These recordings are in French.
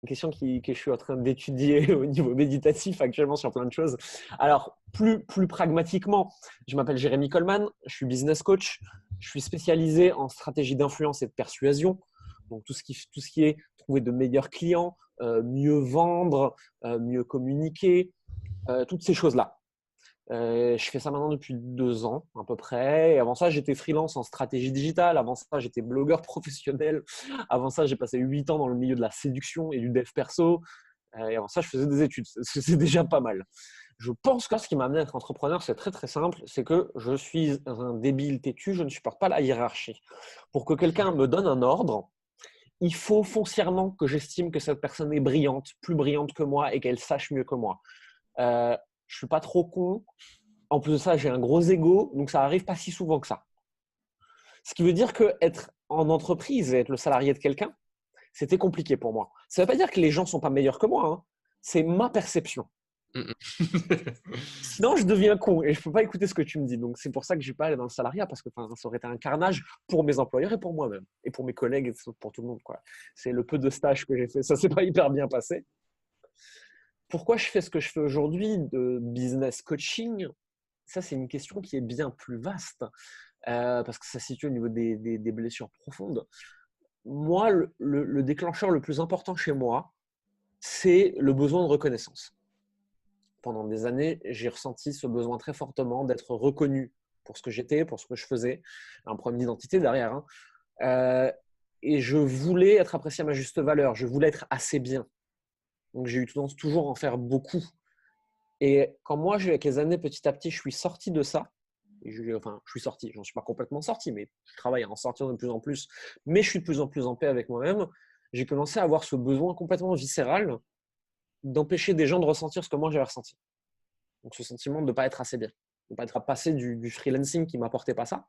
question que je suis en train d'étudier au niveau méditatif actuellement sur plein de choses. Alors, plus pragmatiquement, je m'appelle Jérémy Coleman, je suis business coach, je suis spécialisé en stratégie d'influence et de persuasion. Donc, tout ce qui est trouver de meilleurs clients, mieux vendre, mieux communiquer, toutes ces choses-là. Je fais ça maintenant depuis 2 ans à peu près. Et avant ça, j'étais freelance en stratégie digitale. Avant ça, j'étais blogueur professionnel. Avant ça, j'ai passé 8 ans dans le milieu de la séduction et du dev perso. Et avant ça, je faisais des études. C'est déjà pas mal. Je pense que ce qui m'a amené à être entrepreneur, c'est très très simple. C'est que je suis un débile têtu. Je ne supporte pas la hiérarchie. Pour que quelqu'un me donne un ordre, il faut foncièrement que j'estime que cette personne est brillante, plus brillante que moi et qu'elle sache mieux que moi. Je suis pas trop con. En plus de ça, j'ai un gros ego, donc ça arrive pas si souvent que ça. Ce qui veut dire qu'être en entreprise et être le salarié de quelqu'un, c'était compliqué pour moi. Ça veut pas dire que les gens sont pas meilleurs que moi, hein. C'est ma perception. Sinon, je deviens con et je peux pas écouter ce que tu me dis. Donc, c'est pour ça que je vais pas aller dans le salariat parce que ça aurait été un carnage pour mes employeurs et pour moi-même et pour mes collègues et pour tout le monde, quoi. C'est le peu de stages que j'ai fait. Ça s'est pas hyper bien passé. Pourquoi je fais ce que je fais aujourd'hui de business coaching? Ça, c'est une question qui est bien plus vaste parce que ça se situe au niveau des blessures profondes. Moi, le déclencheur le plus important chez moi, c'est le besoin de reconnaissance. Pendant des années, j'ai ressenti ce besoin très fortement d'être reconnu pour ce que j'étais, pour ce que je faisais, un problème d'identité derrière. Et je voulais être apprécié à ma juste valeur, je voulais être assez bien. Donc, j'ai eu tendance toujours à en faire beaucoup. Et quand moi, avec les années, petit à petit, je suis sorti de ça. Je suis sorti, j'en suis pas complètement sorti, mais je travaille à en sortir de plus en plus. Mais je suis de plus en plus en paix avec moi-même. J'ai commencé à avoir ce besoin complètement viscéral d'empêcher des gens de ressentir ce que moi j'avais ressenti. Donc, ce sentiment de ne pas être assez bien, de ne pas être passé du freelancing qui ne m'apportait pas ça,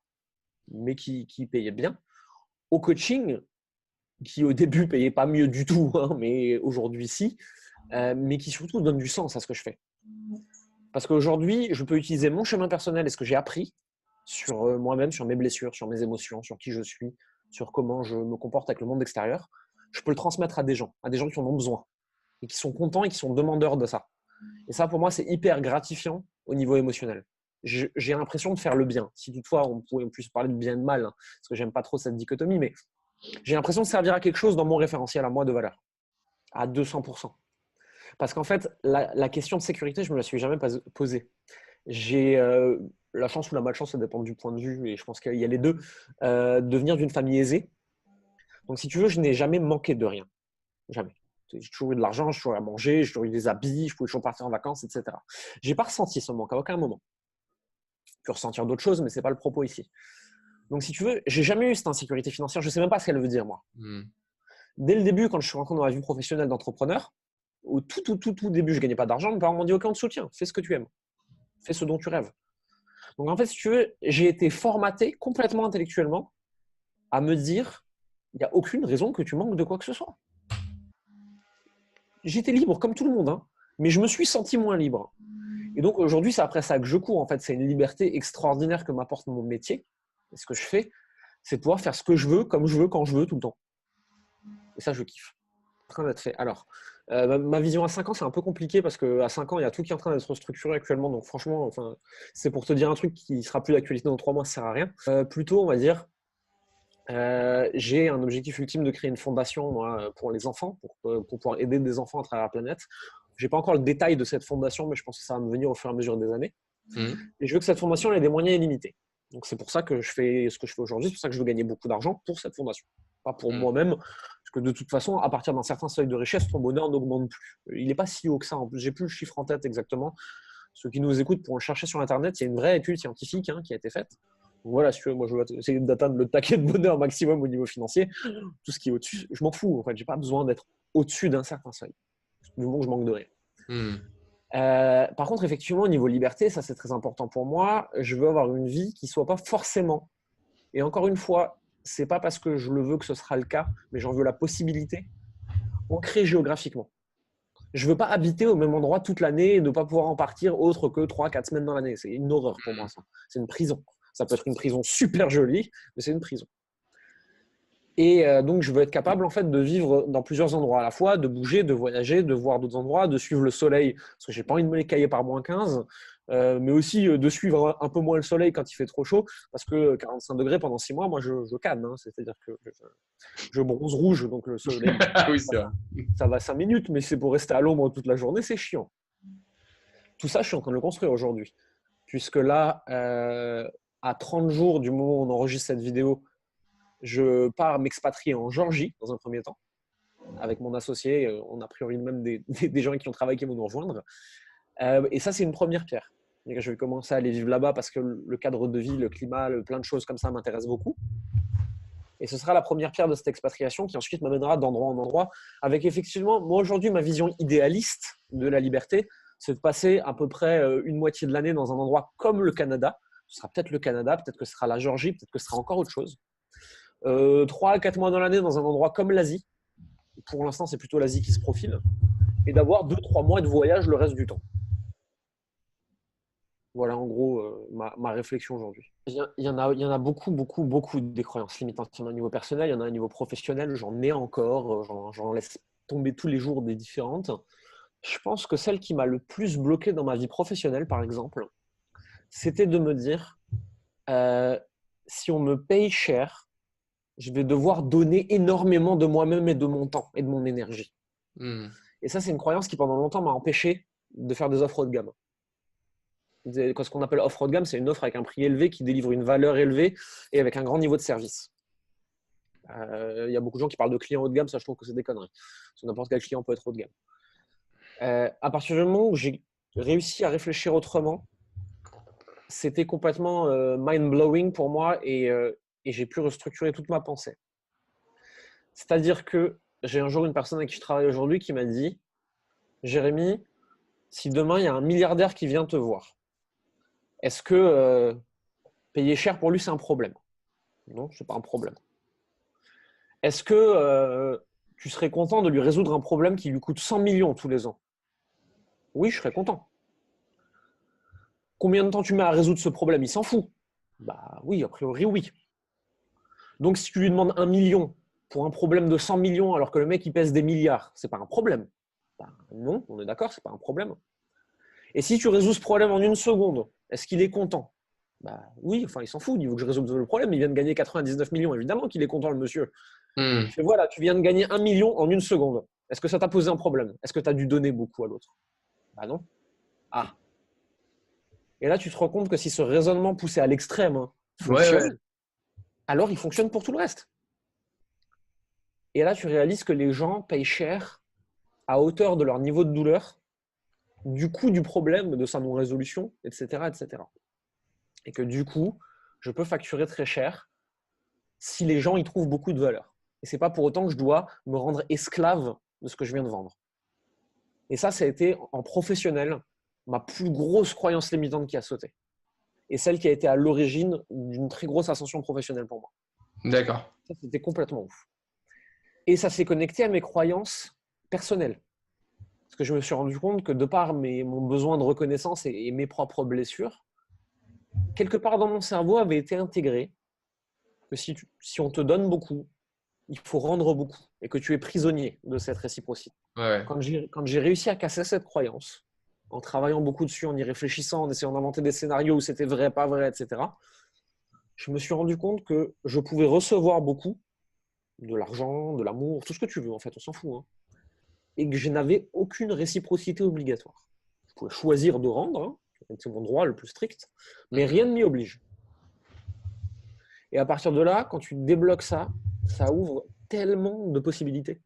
mais qui payait bien, au coaching qui au début payait pas mieux du tout, hein, mais aujourd'hui si, mais qui surtout donne du sens à ce que je fais. Parce qu'aujourd'hui, je peux utiliser mon chemin personnel et ce que j'ai appris sur moi-même, sur mes blessures, sur mes émotions, sur qui je suis, sur comment je me comporte avec le monde extérieur. Je peux le transmettre à des gens qui en ont besoin et qui sont contents et qui sont demandeurs de ça. Et ça, pour moi, c'est hyper gratifiant au niveau émotionnel. J'ai l'impression de faire le bien. Si toutefois, on pourrait plus parler de bien et de mal, hein, parce que j'aime pas trop cette dichotomie, mais j'ai l'impression de servir à quelque chose dans mon référentiel à moi de valeur, à 200%. Parce qu'en fait, la question de sécurité, je ne me la suis jamais posée. J'ai la chance ou la malchance, ça dépend du point de vue, et je pense qu'il y a les deux, de venir d'une famille aisée. Donc, si tu veux, je n'ai jamais manqué de rien. Jamais. J'ai toujours eu de l'argent, j'ai toujours eu à manger, j'ai toujours eu des habits, je pouvais toujours partir en vacances, etc. Je n'ai pas ressenti ce manque à aucun moment. Je peux ressentir d'autres choses, mais ce n'est pas le propos ici. Donc, si tu veux, j'ai jamais eu cette insécurité financière. Je ne sais même pas ce qu'elle veut dire, moi. Dès le début, quand je suis rentré dans la vie professionnelle d'entrepreneur, au tout début, je ne gagnais pas d'argent. Mes parents m'ont dit « Ok, on te soutient, fais ce que tu aimes. Fais ce dont tu rêves. » Donc, en fait, si tu veux, j'ai été formaté complètement intellectuellement à me dire « Il n'y a aucune raison que tu manques de quoi que ce soit. » J'étais libre comme tout le monde, hein, mais je me suis senti moins libre. Et donc, aujourd'hui, c'est après ça que je cours. En fait, c'est une liberté extraordinaire que m'apporte mon métier. Et ce que je fais, c'est pouvoir faire ce que je veux, comme je veux, quand je veux, tout le temps. Et ça, je kiffe. En train d'être fait. Alors, ma vision à 5 ans, c'est un peu compliqué parce qu'à 5 ans, il y a tout qui est en train d'être structuré actuellement. Donc, franchement, enfin, c'est pour te dire un truc qui sera plus d'actualité dans 3 mois, ça sert à rien. Plutôt, on va dire, j'ai un objectif ultime de créer une fondation moi, pour les enfants, pour pouvoir aider des enfants à travers la planète. Je n'ai pas encore le détail de cette fondation, mais je pense que ça va me venir au fur et à mesure des années. Et je veux que cette fondation ait des moyens illimités. Donc, c'est pour ça que je fais ce que je fais aujourd'hui. C'est pour ça que je veux gagner beaucoup d'argent pour cette fondation. Pas pour moi-même, parce que de toute façon, à partir d'un certain seuil de richesse, ton bonheur n'augmente plus. Il n'est pas si haut que ça. En plus, j'ai plus le chiffre en tête exactement. Ceux qui nous écoutent pourront le chercher sur Internet. Il y a une vraie étude scientifique qui a été faite. Donc voilà, si tu veux, moi, je veux essayer d'atteindre le taquet de bonheur maximum au niveau financier. Tout ce qui est au-dessus, je m'en fous. En fait, j'ai pas besoin d'être au-dessus d'un certain seuil. Du moment que je manque de rien. Par contre, effectivement, au niveau liberté, ça c'est très important pour moi. Je veux avoir une vie qui ne soit pas forcément, et encore une fois, c'est pas parce que je le veux que ce sera le cas, mais j'en veux la possibilité, ancrée géographiquement. Je ne veux pas habiter au même endroit toute l'année et ne pas pouvoir en partir autre que 3-4 semaines dans l'année. C'est une horreur pour moi, ça. C'est une prison. Ça peut être une prison super jolie, mais c'est une prison. Et donc, je veux être capable en fait de vivre dans plusieurs endroits à la fois, de bouger, de voyager, de voir d'autres endroits, de suivre le soleil, parce que j'ai pas envie de me les cailler par -15, mais aussi de suivre un peu moins le soleil quand il fait trop chaud, parce que 45 degrés pendant 6 mois, moi, je canne. Hein, c'est-à-dire que je bronze rouge, donc le soleil, Oui, c'est vrai. ça va 5 minutes, mais c'est pour rester à l'ombre toute la journée, c'est chiant. Tout ça, je suis en train de le construire aujourd'hui, puisque là, à 30 jours du moment où on enregistre cette vidéo, je pars m'expatrier en Géorgie dans un premier temps avec mon associé. On a a priori même des gens qui ont travaillé qui vont nous rejoindre. Et ça, c'est une première pierre. Je vais commencer à aller vivre là-bas parce que le cadre de vie, le climat, plein de choses comme ça m'intéressent beaucoup. Et ce sera la première pierre de cette expatriation qui ensuite m'amènera d'endroit en endroit avec effectivement, moi aujourd'hui, ma vision idéaliste de la liberté, c'est de passer à peu près une moitié de l'année dans un endroit comme le Canada. Ce sera peut-être le Canada, peut-être que ce sera la Géorgie, peut-être que ce sera encore autre chose. 3 à 4 mois dans l'année dans un endroit comme l'Asie. Pour l'instant, c'est plutôt l'Asie qui se profile. Et d'avoir 2-3 mois de voyage le reste du temps. Voilà en gros ma réflexion aujourd'hui. Il y en a beaucoup, beaucoup, beaucoup des croyances limitantes. Il y en a au niveau personnel, il y en a au niveau professionnel. J'en ai encore, j'en laisse tomber tous les jours des différentes. Je pense que celle qui m'a le plus bloqué dans ma vie professionnelle, par exemple, c'était de me dire si on me paye cher, je vais devoir donner énormément de moi-même et de mon temps et de mon énergie. Hmm. Et ça, c'est une croyance qui pendant longtemps m'a empêché de faire des offres haut de gamme. Ce qu'on appelle offre haut de gamme, c'est une offre avec un prix élevé qui délivre une valeur élevée et avec un grand niveau de service. Il y a beaucoup de gens qui parlent de clients haut de gamme, ça je trouve que c'est des conneries. Parce que n'importe quel client peut être haut de gamme. À partir du moment où j'ai réussi à réfléchir autrement, c'était complètement mind-blowing pour moi et j'ai pu restructurer toute ma pensée. C'est-à-dire que j'ai un jour une personne avec qui je travaille aujourd'hui qui m'a dit « Jérémy, si demain il y a un milliardaire qui vient te voir, est-ce que payer cher pour lui c'est un problème ?» Non, ce n'est pas un problème. Est-ce que tu serais content de lui résoudre un problème qui lui coûte 100 millions tous les ans? Oui, je serais content. Combien de temps tu mets à résoudre ce problème? Il s'en fout. Bah oui, a priori oui. Donc si tu lui demandes 1 million pour un problème de 100 millions alors que le mec il pèse des milliards, c'est pas un problème. Bah, non, on est d'accord, c'est pas un problème. Et si tu résous ce problème en une seconde, est-ce qu'il est content? Bah oui, enfin il s'en fout, il veut que je résolve le problème, il vient de gagner 99 millions, évidemment qu'il est content le monsieur. Hmm. Je fais voilà, tu viens de gagner 1 million en une seconde. Est-ce que ça t'a posé un problème? Est-ce que tu as dû donner beaucoup à l'autre? Bah non. Ah. Et là tu te rends compte que si ce raisonnement poussé à l'extrême Ouais, ouais. fonctionne, alors il fonctionne pour tout le reste. Et là tu réalises que les gens payent cher à hauteur de leur niveau de douleur, du coût du problème, de sa non-résolution, etc., etc. Et que du coup, je peux facturer très cher si les gens y trouvent beaucoup de valeur. Et ce n'est pas pour autant que je dois me rendre esclave de ce que je viens de vendre. Et ça a été en professionnel ma plus grosse croyance limitante qui a sauté. Et celle qui a été à l'origine d'une très grosse ascension professionnelle pour moi. D'accord. Ça, c'était complètement ouf. Et ça s'est connecté à mes croyances personnelles. Parce que je me suis rendu compte que de par mon besoin de reconnaissance et mes propres blessures, quelque part dans mon cerveau avait été intégré que si on te donne beaucoup, il faut rendre beaucoup et que tu es prisonnier de cette réciprocité. Ouais, ouais. Quand j'ai réussi à casser cette croyance, en travaillant beaucoup dessus, en y réfléchissant, en essayant d'inventer des scénarios où c'était vrai, pas vrai, etc., je me suis rendu compte que je pouvais recevoir beaucoup, de l'argent, de l'amour, tout ce que tu veux, en fait, on s'en fout, hein, et que je n'avais aucune réciprocité obligatoire. Je pouvais choisir de rendre, hein, c'est mon droit le plus strict, mais rien ne m'y oblige. Et à partir de là, quand tu débloques ça, ça ouvre tellement de possibilités.